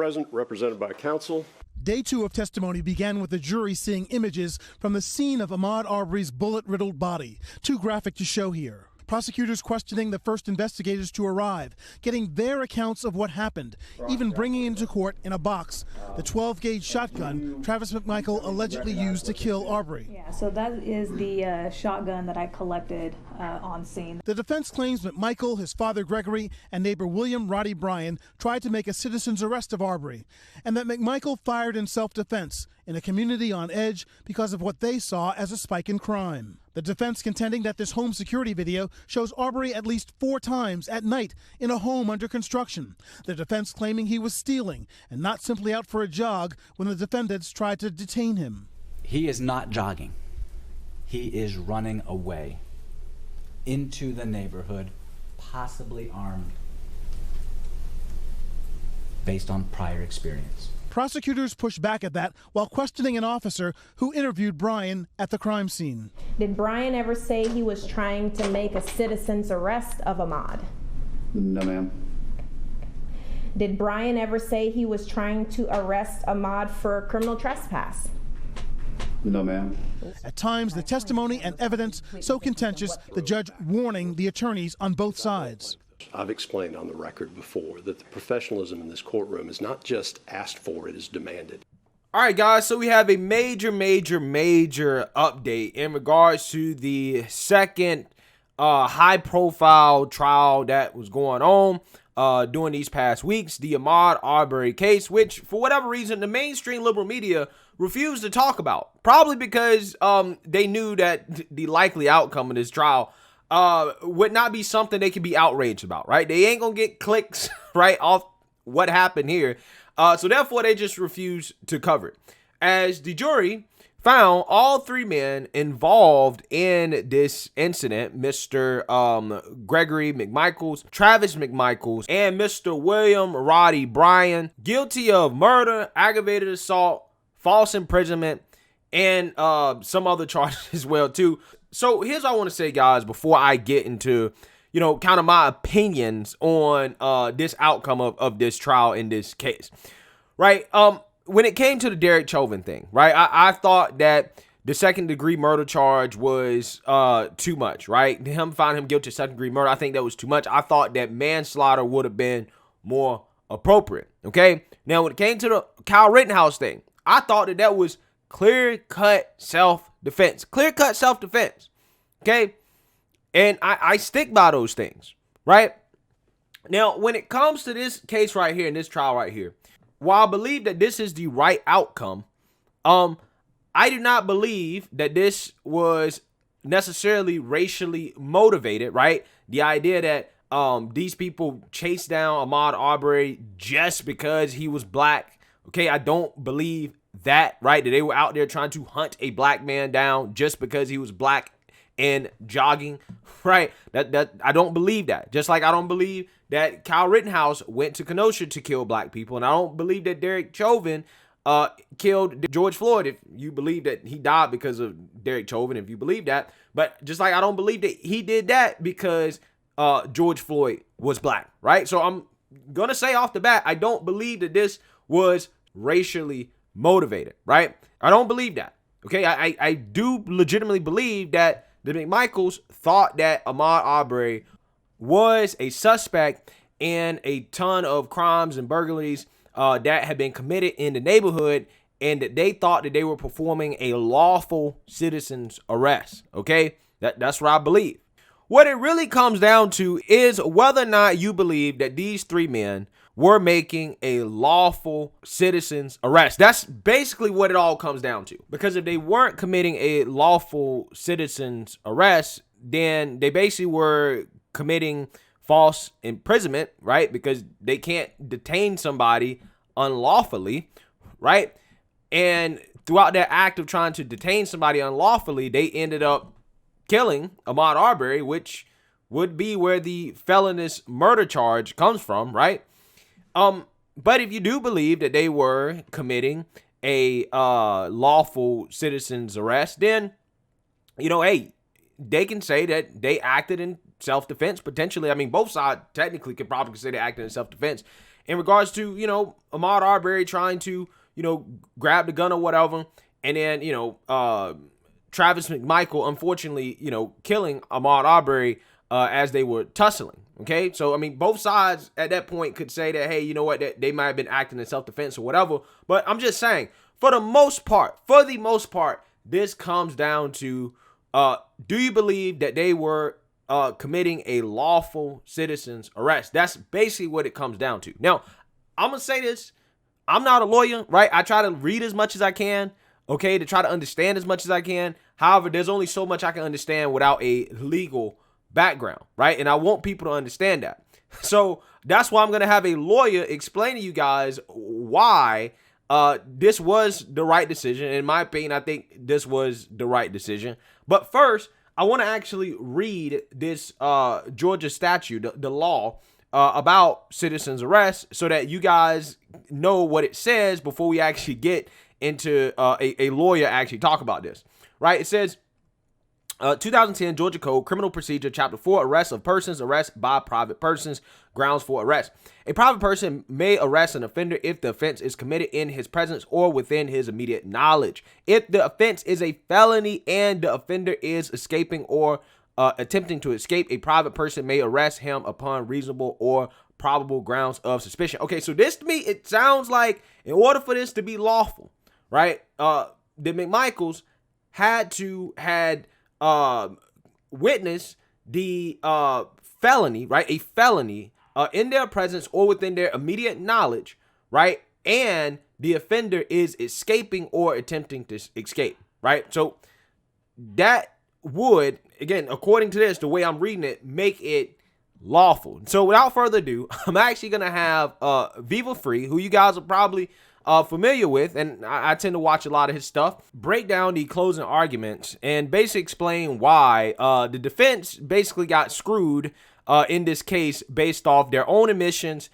present, represented by counsel. Day 2 of testimony began with the jury seeing images from the scene of Ahmaud Arbery's bullet-riddled body, too graphic to show here. Prosecutors questioning the first investigators to arrive, getting their accounts of what happened, even bringing into court in a box the 12-gauge shotgun Travis McMichael allegedly used to kill Arbery. Yeah, so that is the shotgun that I collected on scene. The defense claims McMichael, his father Gregory, and neighbor William Roddy Bryan tried to make a citizen's arrest of Arbery, and that McMichael fired in self-defense in a community on edge because of what they saw as a spike in crime. The defense contending that this home security video shows Arbery at least 4 times at night in a home under construction. The defense claiming he was stealing and not simply out for a jog when the defendants tried to detain him. He is not jogging. He is running away into the neighborhood, possibly armed, based on prior experience. Prosecutors pushed back at that while questioning an officer who interviewed Bryan at the crime scene. Did Bryan ever say he was trying to make a citizen's arrest of Ahmaud? No, ma'am. Did Bryan ever say he was trying to arrest Ahmaud for criminal trespass? No, ma'am. At times, the testimony and evidence so contentious, the judge warning the attorneys on both sides. I've explained on the record before that the professionalism in this courtroom is not just asked for, it is demanded. All right, guys, so we have a major update in regards to the second high-profile trial that was going on during these past weeks, the Ahmaud Arbery case, which, for whatever reason, the mainstream liberal media refused to talk about, probably because they knew that the likely outcome of this trial would not be something they could be outraged about, right? They ain't gonna get clicks, right, off what happened here. So therefore, they just refused to cover it. As the jury found all 3 men involved in this incident, Mr. Gregory McMichaels, Travis McMichaels, and Mr. William Roddy Bryan, guilty of murder, aggravated assault, false imprisonment, and some other charges as well, too. So here's what I want to say, guys, before I get into, kind of my opinions on this outcome of this trial in this case, right? When it came to the Derek Chauvin thing, right, I thought that the second-degree murder charge was too much, right? Find him guilty of second-degree murder, I think that was too much. I thought that manslaughter would have been more appropriate, okay? Now, when it came to the Kyle Rittenhouse thing, I thought that was clear-cut self-defense. Clear-cut self-defense, okay? And I stick by those things, right? Now, when it comes to this case right here, in this trial right here, while I believe that this is the right outcome, I do not believe that this was necessarily racially motivated, right? The idea that these people chased down Ahmaud Arbery just because he was black, okay? I don't believe that, right? That they were out there trying to hunt a black man down just because he was black and jogging, right? That I don't believe that. Just like I don't believe that Kyle Rittenhouse went to Kenosha to kill black people, and I don't believe that Derek Chauvin killed George Floyd, if you believe that he died because of Derek Chauvin, if you believe that. But just like I don't believe that he did that because George Floyd was black, right? So I'm gonna say off the bat, I don't believe that this was racially motivated, right? I don't believe that, okay? I do legitimately believe that the McMichaels thought that Ahmaud Arbery was a suspect in a ton of crimes and burglaries that had been committed in the neighborhood, and that they thought that they were performing a lawful citizen's arrest, okay? That's what I believe. What it really comes down to is whether or not you believe that these 3 men were making a lawful citizen's arrest. That's basically what it all comes down to. Because if they weren't committing a lawful citizen's arrest, then they basically were committing false imprisonment, right? Because they can't detain somebody unlawfully, right? And throughout that act of trying to detain somebody unlawfully, they ended up killing Ahmaud Arbery, which would be where the felonious murder charge comes from, right? But if you do believe that they were committing a lawful citizen's arrest, then, hey, they can say that they acted in self-defense, potentially. I mean, both sides technically could probably say they acted in self-defense. in regards to, Ahmaud Arbery trying to, grab the gun or whatever. And then, Travis McMichael, unfortunately, killing Ahmaud Arbery as they were tussling. Okay, so I mean, both sides at that point could say that, hey, you know what, they might have been acting in self-defense or whatever. But I'm just saying, for the most part, this comes down to, do you believe that they were committing a lawful citizen's arrest? That's basically what it comes down to. Now, I'm gonna say this: I'm not a lawyer, right? I try to read as much as I can, okay, to try to understand as much as I can. However, there's only so much I can understand without a legal background, right? And I want people to understand that. So that's why I'm going to have a lawyer explain to you guys why this was the right decision. In my opinion, I think this was the right decision. But first, I want to actually read this Georgia statute, the law about citizen's arrest, so that you guys know what it says before we actually get into a lawyer actually talk about this, right? It says, 2010 Georgia Code, Criminal Procedure, Chapter 4, Arrest of Persons, Arrest by Private Persons, Grounds for Arrest. A private person may arrest an offender if the offense is committed in his presence or within his immediate knowledge. If the offense is a felony and the offender is escaping or attempting to escape, a private person may arrest him upon reasonable or probable grounds of suspicion. Okay, so this to me, it sounds like in order for this to be lawful, right, the McMichaels had witness the felony, right? A felony in their presence or within their immediate knowledge, right? And the offender is escaping or attempting to escape, right? So that would, again, according to this, the way I'm reading it, make it lawful. So without further ado, I'm actually going to have Viva Free, who you guys are probably familiar with, and I tend to watch a lot of his stuff, break down the closing arguments and basically explain why the defense basically got screwed in this case based off their own admissions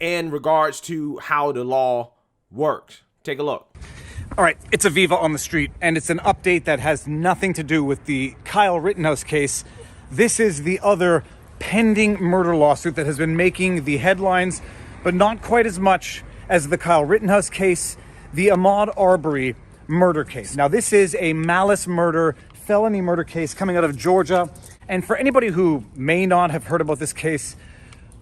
in regards to how the law works. Take a look. All right, it's Aviva on the street, and it's an update that has nothing to do with the Kyle Rittenhouse case. This is the other pending murder lawsuit that has been making the headlines, but not quite as much as the Kyle Rittenhouse case, the Ahmaud Arbery murder case. Now, this is a malice murder, felony murder case coming out of Georgia. And for anybody who may not have heard about this case,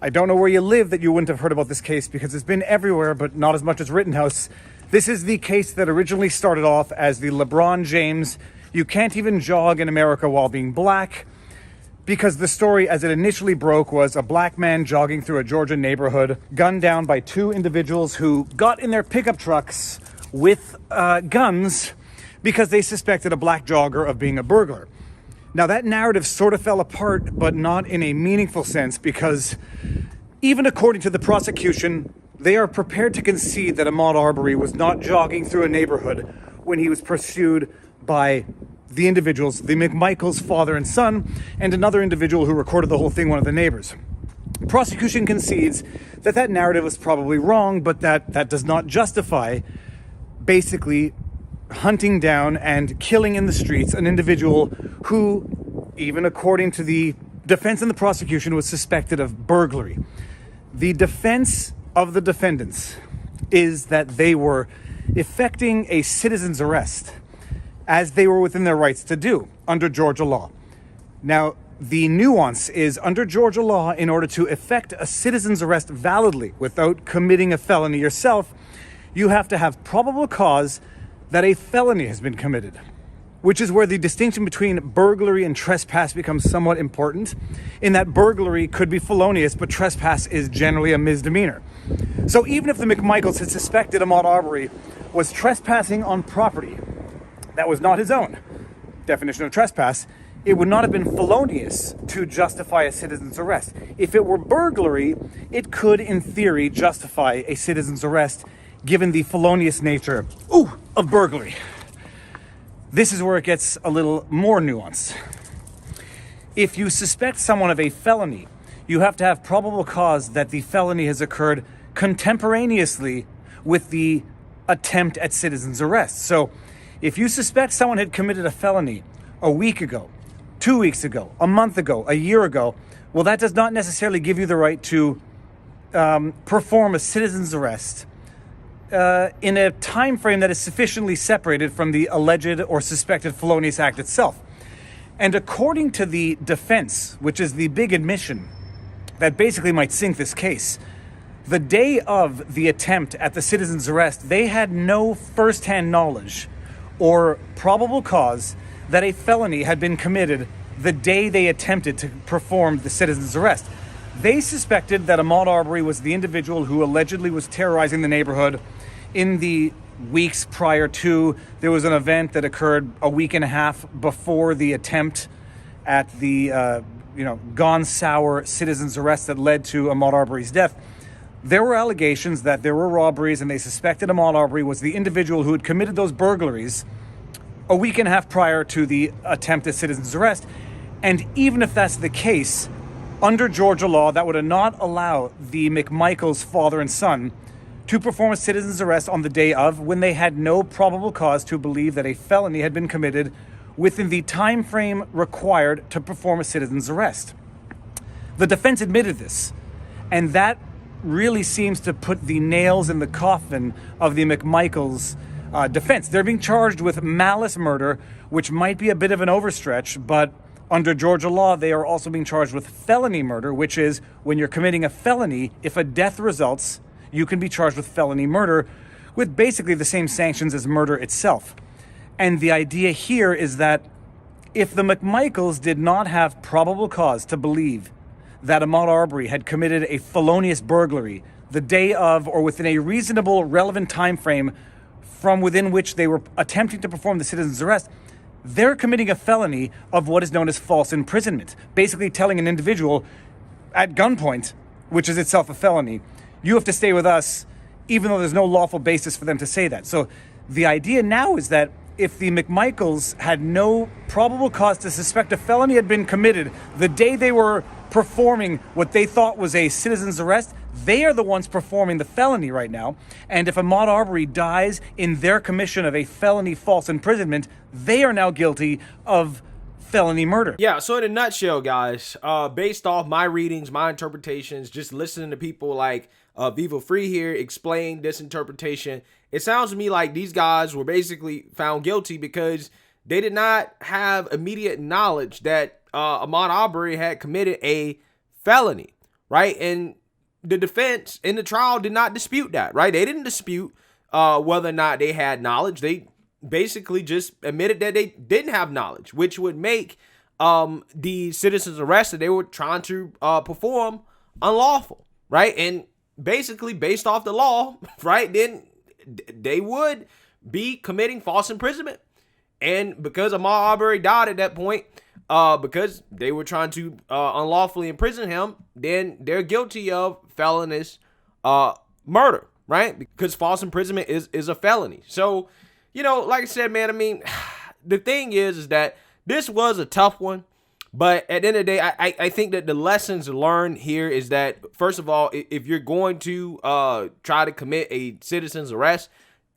I don't know where you live that you wouldn't have heard about this case, because it's been everywhere, but not as much as Rittenhouse. This is the case that originally started off as the LeBron James, you can't even jog in America while being black, because the story as it initially broke was a black man jogging through a Georgia neighborhood, gunned down by two individuals who got in their pickup trucks with guns because they suspected a black jogger of being a burglar. Now, that narrative sort of fell apart, but not in a meaningful sense, because even according to the prosecution, they are prepared to concede that Ahmaud Arbery was not jogging through a neighborhood when he was pursued by the individuals, the McMichaels, father and son, and another individual who recorded the whole thing, one of the neighbors. Prosecution concedes that that narrative was probably wrong, but that does not justify basically hunting down and killing in the streets an individual who, even according to the defense and the prosecution, was suspected of burglary. The defense of the defendants is that they were effecting a citizen's arrest, as they were within their rights to do under Georgia law. Now, the nuance is, under Georgia law, in order to effect a citizen's arrest validly without committing a felony yourself, you have to have probable cause that a felony has been committed, which is where the distinction between burglary and trespass becomes somewhat important, in that burglary could be felonious, but trespass is generally a misdemeanor. So even if the McMichaels had suspected Ahmaud Arbery was trespassing on property that was not his own, definition of trespass, it would not have been felonious to justify a citizen's arrest. If it were burglary, it could, in theory, justify a citizen's arrest, given the felonious nature of burglary. This is where it gets a little more nuanced. If you suspect someone of a felony, you have to have probable cause that the felony has occurred contemporaneously with the attempt at citizen's arrest. So if you suspect someone had committed a felony a week ago, 2 weeks ago, a month ago, a year ago, well, that does not necessarily give you the right to perform a citizen's arrest in a time frame that is sufficiently separated from the alleged or suspected felonious act itself. And according to the defense, which is the big admission that basically might sink this case, the day of the attempt at the citizen's arrest, they had no first-hand knowledge or probable cause that a felony had been committed the day they attempted to perform the citizen's arrest. They suspected that Ahmaud Arbery was the individual who allegedly was terrorizing the neighborhood in the weeks prior to. There was an event that occurred a week and a half before the attempt at the gone sour citizen's arrest that led to Ahmaud Arbery's death. There were allegations that there were robberies, and they suspected Ahmaud Arbery was the individual who had committed those burglaries a week and a half prior to the attempt at citizen's arrest. And even if that's the case, under Georgia law, that would not allow the McMichaels, father and son, to perform a citizen's arrest on the day of, when they had no probable cause to believe that a felony had been committed within the time frame required to perform a citizen's arrest. The defense admitted this, and that really seems to put the nails in the coffin of the McMichaels' defense. They're being charged with malice murder, which might be a bit of an overstretch, but under Georgia law, they are also being charged with felony murder, which is when you're committing a felony, if a death results, you can be charged with felony murder with basically the same sanctions as murder itself. And the idea here is that if the McMichaels did not have probable cause to believe that Ahmaud Arbery had committed a felonious burglary the day of or within a reasonable, relevant time frame from within which they were attempting to perform the citizen's arrest, they're committing a felony of what is known as false imprisonment, basically telling an individual at gunpoint, which is itself a felony, you have to stay with us, even though there's no lawful basis for them to say that. So the idea now is that if the McMichaels had no probable cause to suspect a felony had been committed the day they were performing what they thought was a citizen's arrest, they are the ones performing the felony right now. And if Ahmaud Arbery dies in their commission of a felony false imprisonment, they are now guilty of felony murder. Yeah, so in a nutshell, guys, based off my readings, my interpretations, just listening to people like Vivo Free here explain this interpretation, it sounds to me like these guys were basically found guilty because they did not have immediate knowledge that Ahmaud Arbery had committed a felony, right? And the defense in the trial did not dispute that, right? They didn't dispute whether or not they had knowledge. They basically just admitted that they didn't have knowledge, which would make the citizen's arrest that they were trying to perform unlawful, right? And basically, based off the law, right, then they would be committing false imprisonment. And because Ahmaud Arbery died at that point, because they were trying to unlawfully imprison him, then they're guilty of felonious murder, right? Because false imprisonment is a felony. So, like I said, man, I mean, the thing is that this was a tough one. But at the end of the day, I think that the lessons learned here is that, first of all, if you're going to try to commit a citizen's arrest,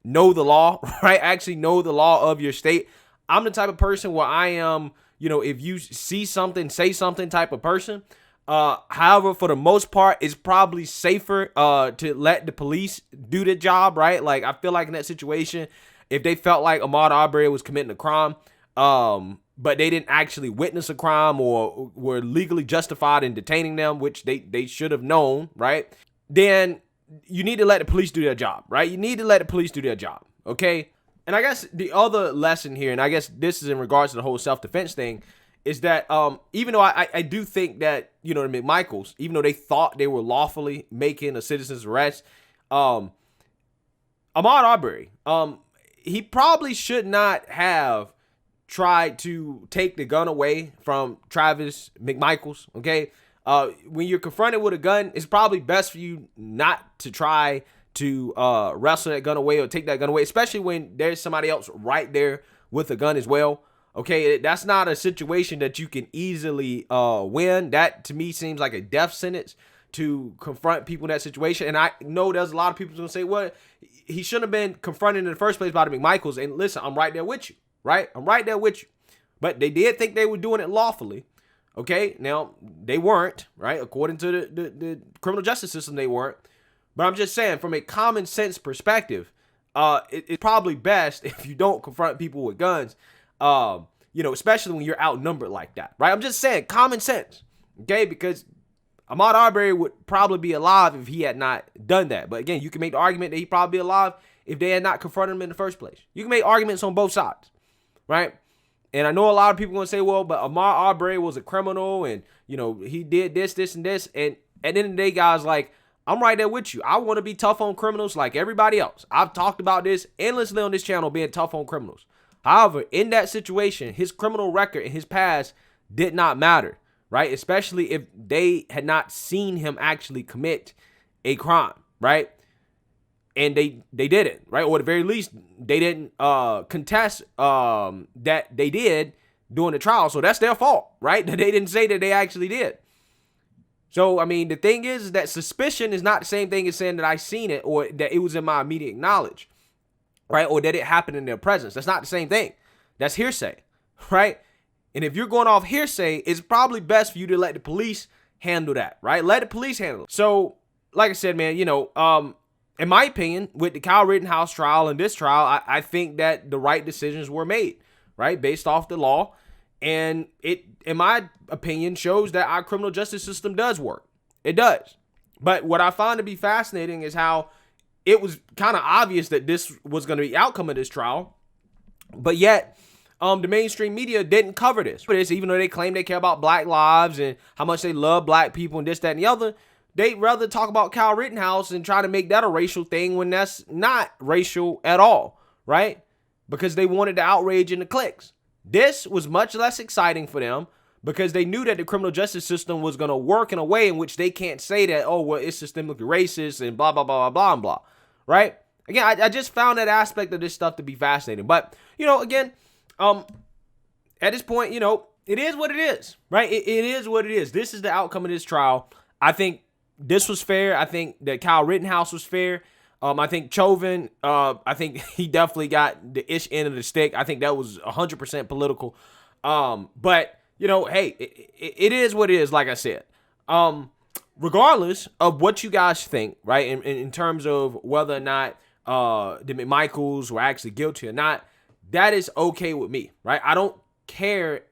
know the law, right? Actually know the law of your state. I'm the type of person where I am, if you see something, say something type of person. However, for the most part, it's probably safer to let the police do the job, right? Like, I feel like in that situation, if they felt like Ahmaud Arbery was committing a crime, but they didn't actually witness a crime or were legally justified in detaining them, which they should have known, right? Then you need to let the police do their job, right? You need to let the police do their job, okay? And I guess the other lesson here, and I guess this is in regards to the whole self-defense thing, is that even though I do think that, the McMichaels, even though they thought they were lawfully making a citizen's arrest, Ahmaud Arbery, he probably should not have tried to take the gun away from Travis McMichaels, okay? When you're confronted with a gun, it's probably best for you not to try to wrestle that gun away or take that gun away, especially when there's somebody else right there with a gun as well. Okay, that's not a situation that you can easily win. That, to me, seems like a death sentence to confront people in that situation. And I know there's a lot of people who's going to say, well, he shouldn't have been confronted in the first place by the McMichaels. And listen, I'm right there with you, right? I'm right there with you. But they did think they were doing it lawfully. Okay, now they weren't, right? According to the criminal justice system, they weren't. But I'm just saying, from a common sense perspective, it's probably best if you don't confront people with guns, especially when you're outnumbered like that, right? I'm just saying, common sense, okay? Because Ahmaud Arbery would probably be alive if he had not done that. But again, you can make the argument that he'd probably be alive if they had not confronted him in the first place. You can make arguments on both sides, right? And I know a lot of people going to say, well, but Ahmaud Arbery was a criminal and, he did this, this, and this. And at the end of the day, guys, like, I'm right there with you. I want to be tough on criminals like everybody else. I've talked about this endlessly on this channel, being tough on criminals. However, in that situation, his criminal record and his past did not matter, right? Especially if they had not seen him actually commit a crime, right? And they didn't, right? Or at the very least, they didn't contest that they did during the trial. So that's their fault, right? That they didn't say that they actually did. So, I mean, the thing is that suspicion is not the same thing as saying that I seen it or that it was in my immediate knowledge, right? Or that it happened in their presence. That's not the same thing. That's hearsay, right? And if you're going off hearsay, it's probably best for you to let the police handle that, right? Let the police handle it. So, like I said, man, in my opinion, with the Kyle Rittenhouse trial and this trial, I think that the right decisions were made, right? Based off the law. And it, in my opinion, shows that our criminal justice system does work. It does. But what I find to be fascinating is how it was kind of obvious that this was going to be the outcome of this trial. But yet, the mainstream media didn't cover this. Even though they claim they care about black lives and how much they love black people and this, that, and the other, they'd rather talk about Kyle Rittenhouse and try to make that a racial thing when that's not racial at all, right? Because they wanted the outrage and the clicks. This was much less exciting for them because they knew that the criminal justice system was going to work in a way in which they can't say that, oh, well, it's systemically racist and blah, blah, blah, blah, blah, blah, right? Again, I just found that aspect of this stuff to be fascinating. But, again, at this point, it is what it is, right? It is what it is. This is the outcome of this trial. I think this was fair. I think that Kyle Rittenhouse was fair. I think Chauvin, I think he definitely got the ish end of the stick. I think that was 100% political. But, hey, it is what it is, like I said. Regardless of what you guys think, right, in terms of whether or not the McMichaels were actually guilty or not, that is okay with me, right? I don't care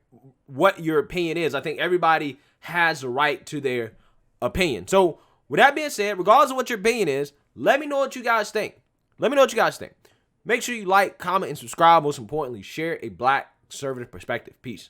what your opinion is. I think everybody has a right to their opinion. So, with that being said, regardless of what your opinion is, let me know what you guys think. Make sure you like, comment, and subscribe. Most importantly, share a black conservative perspective. Peace.